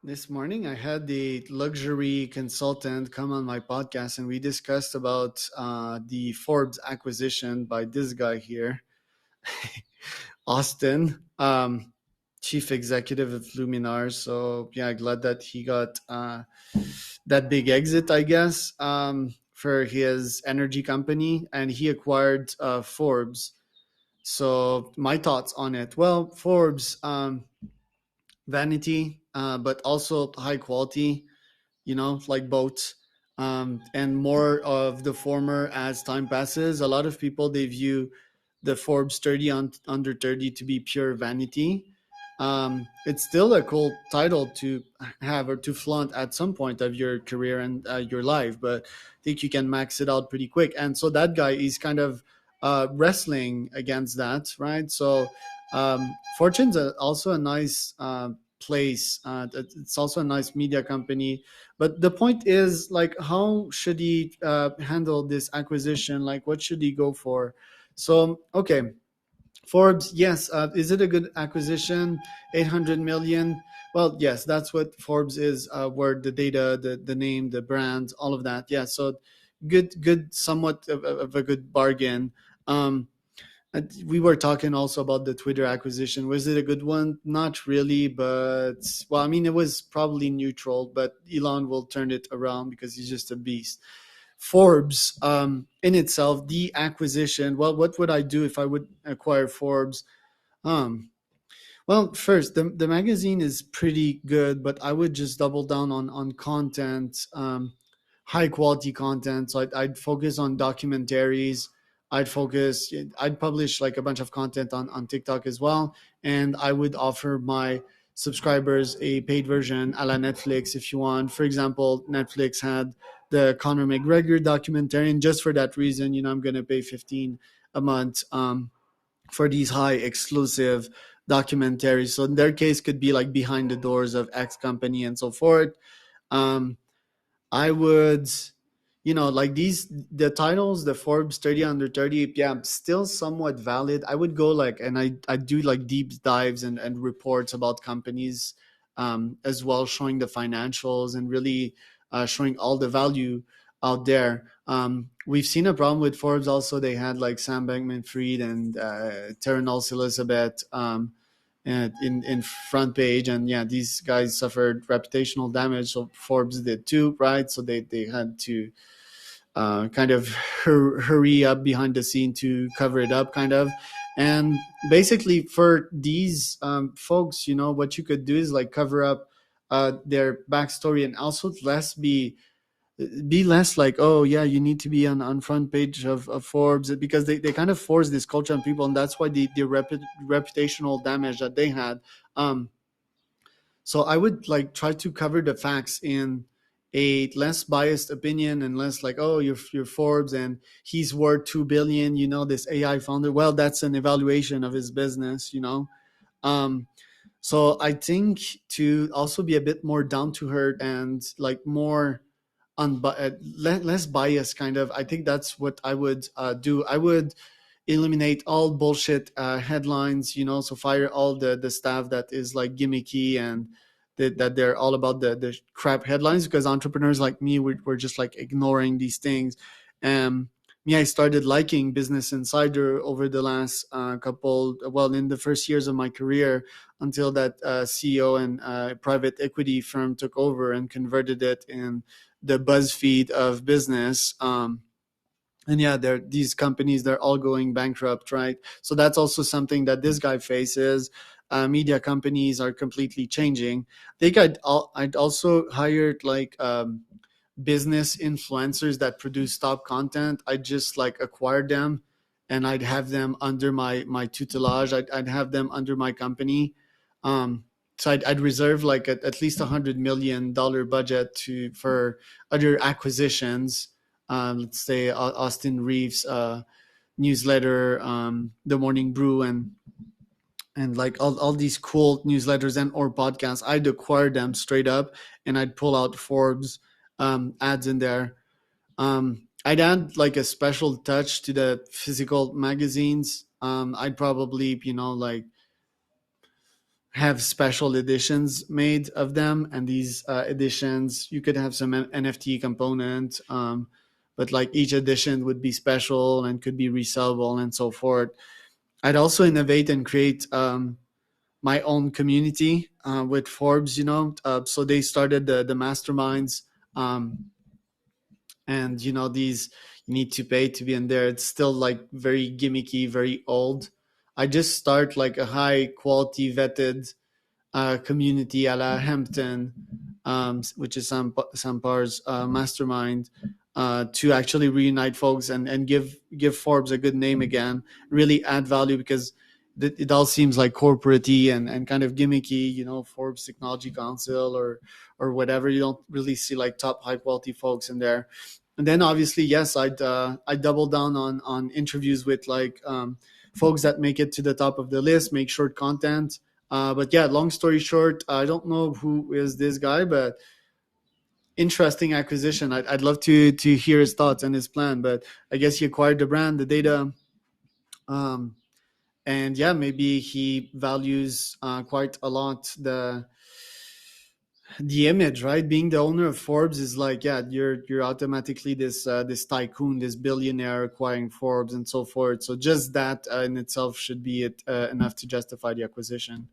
This morning, I had the luxury consultant come on my podcast, and we discussed about the Forbes acquisition by this guy here, Austin, chief executive of Luminar. So yeah, glad that he got that big exit, I guess, for his energy company, and he acquired Forbes. So my thoughts on it. Well, Forbes, vanity, but also high quality, like boats, and more of the former as time passes. A lot of people, they view the Forbes 30 under 30 to be pure vanity. It's still a cool title to have or to flaunt at some point of your career and your life, but I think you can max it out pretty quick. And so that guy is kind of wrestling against that, right? So Fortune's also a nice place. It's also a nice media company. But the point is, like, how should he handle this acquisition? Like, what should he go for? So, okay, Forbes, yes. Is it a good acquisition? 800 million. Well, yes, that's what Forbes is. Where the data, the name, the brand, all of that. Yeah, so good, somewhat of a good bargain. Um, we were talking also about the Twitter acquisition. Was it a good one? Not really, but well, I mean, it was probably neutral, but Elon will turn it around because he's just a beast. Forbes, in itself, the acquisition. Well, what would I do if I would acquire Forbes? Um, well, first, the magazine is pretty good, but I would just double down on content, high quality content. So I'd focus on documentaries. I'd publish like a bunch of content on TikTok as well. And I would offer my subscribers a paid version a la Netflix if you want. For example, Netflix had the Conor McGregor documentary. And just for that reason, I'm going to pay 15 a month. For these high exclusive documentaries. So in their case, could be like behind the doors of X company and so forth. Um, I would, like the titles, the Forbes 30 under 30, yeah, still somewhat valid. I would go like, and I do like deep dives and reports about companies, as well, showing the financials and really showing all the value out there. We've seen a problem with Forbes also. They had like Sam Bankman Fried and Terran Elizabeth. In front page, and yeah, these guys suffered reputational damage, so Forbes did too, right? So they had to kind of hurry up behind the scene to cover it up, kind of. And basically for these folks, what you could do is like cover up their backstory, and also be less like, oh yeah, you need to be on front page of Forbes, because they kind of force this culture on people, and that's why the reputational damage that they had. um so I would like try to cover the facts in a less biased opinion, and less like, oh, you're Forbes and he's worth 2 billion, this AI founder. Well, that's an evaluation of his business. um so I think to also be a bit more down to earth and like more less bias, kind of. I think that's what I would do. I would eliminate all bullshit headlines, so fire all the staff that is like gimmicky, and that they're all about the crap headlines, because entrepreneurs like me, we're just like ignoring these things. Me, I started liking Business Insider over the last well, in the first years of my career, until that CEO and private equity firm took over and converted it in the BuzzFeed of business. And yeah, these companies, they're all going bankrupt, right? So that's also something that this guy faces. Media companies are completely changing. I think I'd also hired like business influencers that produce top content. I'd just like acquire them, and I'd have them under my tutelage. I'd have them under my company. So I'd reserve like at least $100 million budget for other acquisitions. Let's say Austin Reeves newsletter, The Morning Brew, and like all these cool newsletters and or podcasts. I'd acquire them straight up, and I'd pull out Forbes ads in there. I'd add like a special touch to the physical magazines. I'd probably, like have special editions made of them, and these editions you could have some NFT component, but like each edition would be special and could be resellable and so forth. I'd also innovate and create my own community with Forbes, so they started the masterminds, and these, you need to pay to be in there. It's still like very gimmicky, very old. I just start like a high quality vetted community a la Hampton, which is Sampar's mastermind, to actually reunite folks and give Forbes a good name again, really add value, because it all seems like corporate-y and kind of gimmicky, Forbes Technology Council or whatever. You don't really see like top high quality folks in there. And then obviously, yes, I'd double down on interviews with like folks that make it to the top of the list, make short content. But yeah, long story short, I don't know who is this guy, but interesting acquisition. I'd love to hear his thoughts and his plan. But I guess he acquired the brand, the data, um, and yeah, maybe he values quite a lot the image, right? Being the owner of Forbes is like, yeah, you're automatically this tycoon, this billionaire acquiring Forbes and so forth. So just that in itself should be enough to justify the acquisition.